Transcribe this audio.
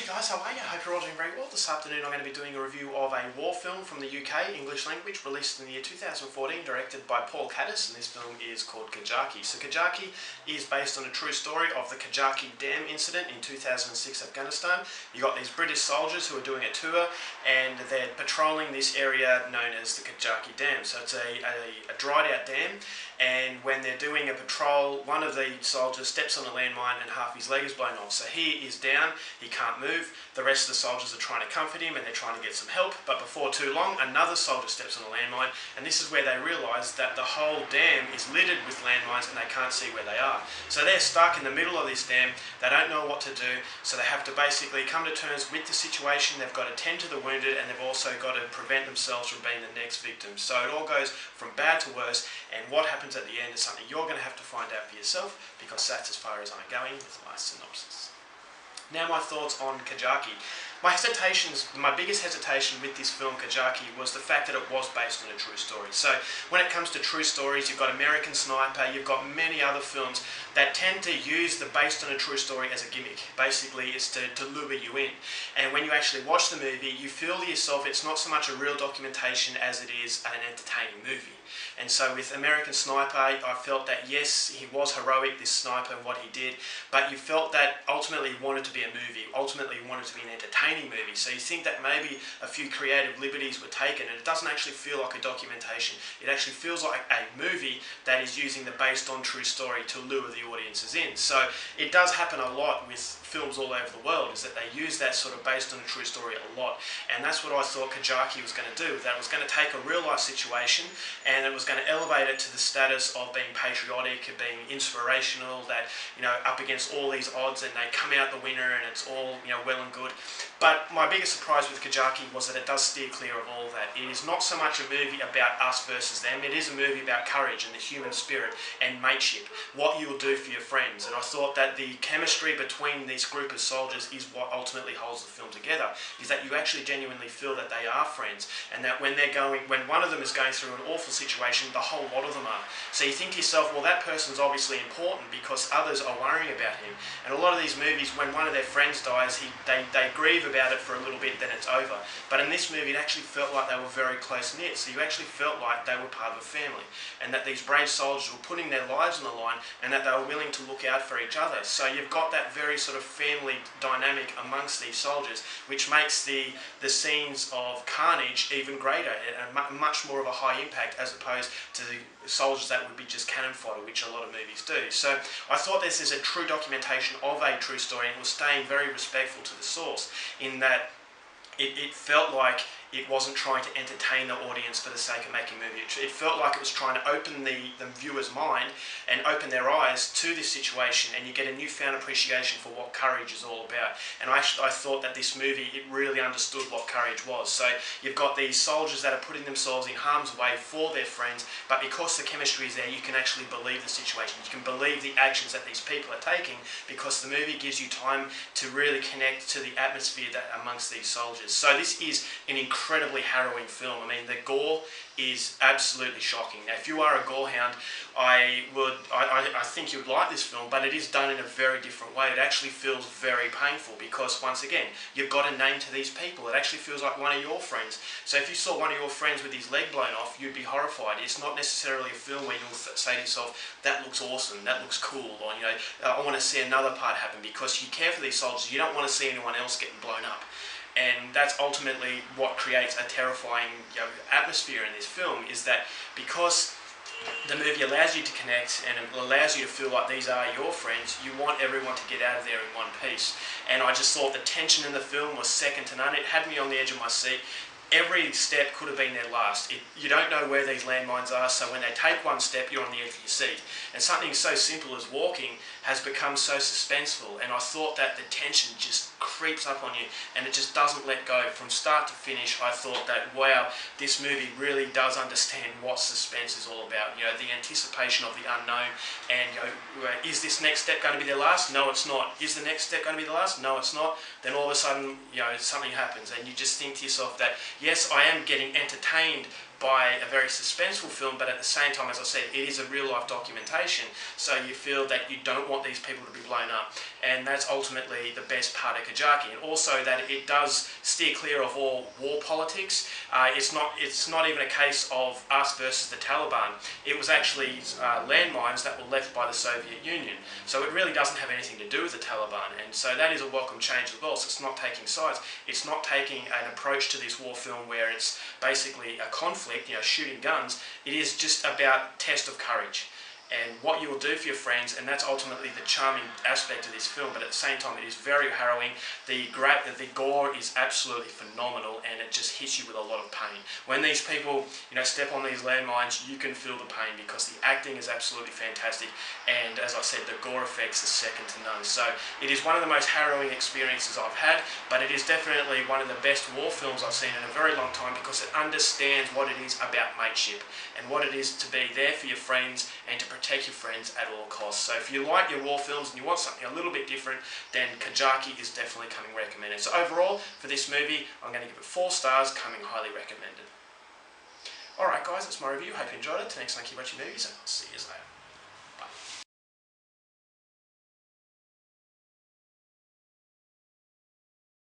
guys, how are you? I hope you're all doing very well. This afternoon I'm going to be doing a review of a war film from the UK, English language, released in the year 2014, directed by Paul Caddis, and this film is called Kajaki. So Kajaki is based on a true story of the Kajaki Damn incident in 2006 Afghanistan. You got these British soldiers who are doing a tour and they're patrolling this area known as the Kajaki Damn. So it's a dried out dam, and when they're doing a patrol, one of the soldiers steps on a landmine and half his leg is blown off. So he is down, he can't move. The rest of the soldiers are trying to comfort him and they're trying to get some help, but before too long another soldier steps on a landmine, and this is where they realise that the whole dam is littered with landmines and they can't see where they are. So they're stuck in the middle of this dam, they don't know what to do, so they have to basically come to terms with the situation. They've got to tend to the wounded and they've also got to prevent themselves from being the next victim. So it all goes from bad to worse, and what happens at the end is something you're going to have to find out for yourself, because that's as far as I'm going with my synopsis. Now my thoughts on Kajaki. My biggest hesitation with this film, Kajaki, was the fact that it was based on a true story. So when it comes to true stories, you've got American Sniper, you've got many other films that tend to use the based on a true story as a gimmick. Basically, it's to lure you in. And when you actually watch the movie, you feel to yourself it's not so much a real documentation as it is an entertaining movie. And so with American Sniper, I felt that yes, he was heroic, this sniper, and what he did, but you felt that ultimately he wanted to be a movie, ultimately he wanted to be an entertaining movie. So you think that maybe a few creative liberties were taken, and it doesn't actually feel like a documentation. It actually feels like a movie that is using the based on true story to lure the audiences in. So it does happen a lot with films all over the world, is that they use that sort of based on a true story a lot. And that's what I thought Kajaki was going to do, that it was going to take a real life situation and it was going to elevate it to the status of being patriotic, of being inspirational, that, you know, up against all these odds and they come out the winner and it's all, you know, well and good. But my biggest surprise with Kajaki was that it does steer clear of all that. It is not so much a movie about us versus them, it is a movie about courage and the human spirit and mateship, what you will do for your friends. And I thought that the chemistry between these group of soldiers is what ultimately holds the film together, is that you actually genuinely feel that they are friends, and that when one of them is going through an awful situation, the whole lot of them are. So you think to yourself, well, that person's obviously important because others are worrying about him. And a lot of these movies, when one of their friends dies, they grieve about it for a little bit, then it's over. But in this movie, it actually felt like they were very close-knit, so you actually felt like they were part of a family, and that these brave soldiers were putting their lives on the line, and that they were willing to look out for each other. So you've got that very sort of family dynamic amongst these soldiers, which makes the scenes of carnage even greater and much more of a high impact, as opposed to the soldiers that would be just cannon fodder, which a lot of movies do. So I thought this is a true documentation of a true story, and it was staying very respectful to the source, in that it felt like it wasn't trying to entertain the audience for the sake of making a movie. It felt like it was trying to open the viewer's mind and open their eyes to this situation, and you get a newfound appreciation for what courage is all about. And I thought that this movie, it really understood what courage was. So you've got these soldiers that are putting themselves in harm's way for their friends, but because the chemistry is there, you can actually believe the situation. You can believe the actions that these people are taking, because the movie gives you time to really connect to the atmosphere that amongst these soldiers. So this is an incredibly harrowing film. I mean, the gore is absolutely shocking. Now, if you are a gorehound, I think you would like this film, but it is done in a very different way. It actually feels very painful because, once again, you've got a name to these people. It actually feels like one of your friends. So if you saw one of your friends with his leg blown off, you'd be horrified. It's not necessarily a film where you'll say to yourself, that looks awesome, that looks cool, or, you know, I want to see another part happen, because you care for these soldiers. You don't want to see anyone else getting blown up. And that's ultimately what creates a terrifying, you know, atmosphere in this film, is that because the movie allows you to connect and it allows you to feel like these are your friends, you want everyone to get out of there in one piece. And I just thought the tension in the film was second to none. It had me on the edge of my seat. Every step could have been their last. You don't know where these landmines are, so when they take one step, you're on the edge of your seat. And something so simple as walking has become so suspenseful, and I thought that the tension just creeps up on you and it just doesn't let go from start to finish. I thought that, wow, this movie really does understand what suspense is all about. You know, the anticipation of the unknown, and, you know, is this next step going to be their last? No, it's not. Is the next step going to be the last? No, it's not. Then all of a sudden, you know, something happens and you just think to yourself that, yes, I am getting entertained by a very suspenseful film, but at the same time, as I said, it is a real-life documentation, so you feel that you don't want these people to be blown up, and that's ultimately the best part of Kajaki. And also that it does steer clear of all war politics. It's not even a case of us versus the Taliban. It was actually landmines that were left by the Soviet Union, so it really doesn't have anything to do with the Taliban, and so that is a welcome change as well. So it's not taking sides, it's not taking an approach to this war film where it's basically a conflict, shooting guns. It is just about test of courage and what you will do for your friends, and that's ultimately the charming aspect of this film. But at the same time, it is very harrowing. The gore is absolutely phenomenal, and it just hits you with a lot of pain. When these people, step on these landmines, you can feel the pain because the acting is absolutely fantastic, and as I said, the gore effects are second to none. So it is one of the most harrowing experiences I've had, but it is definitely one of the best war films I've seen in a very long time because it understands what it is about mateship and what it is to be there for your friends and to protect your friends at all costs. So if you like your war films and you want something a little bit different, then Kajaki is definitely coming recommended. So overall, for this movie, I'm going to give it 4 stars, coming highly recommended. Alright guys, that's my review. Hope you enjoyed it. Till next time, keep watching movies, and I'll see you later.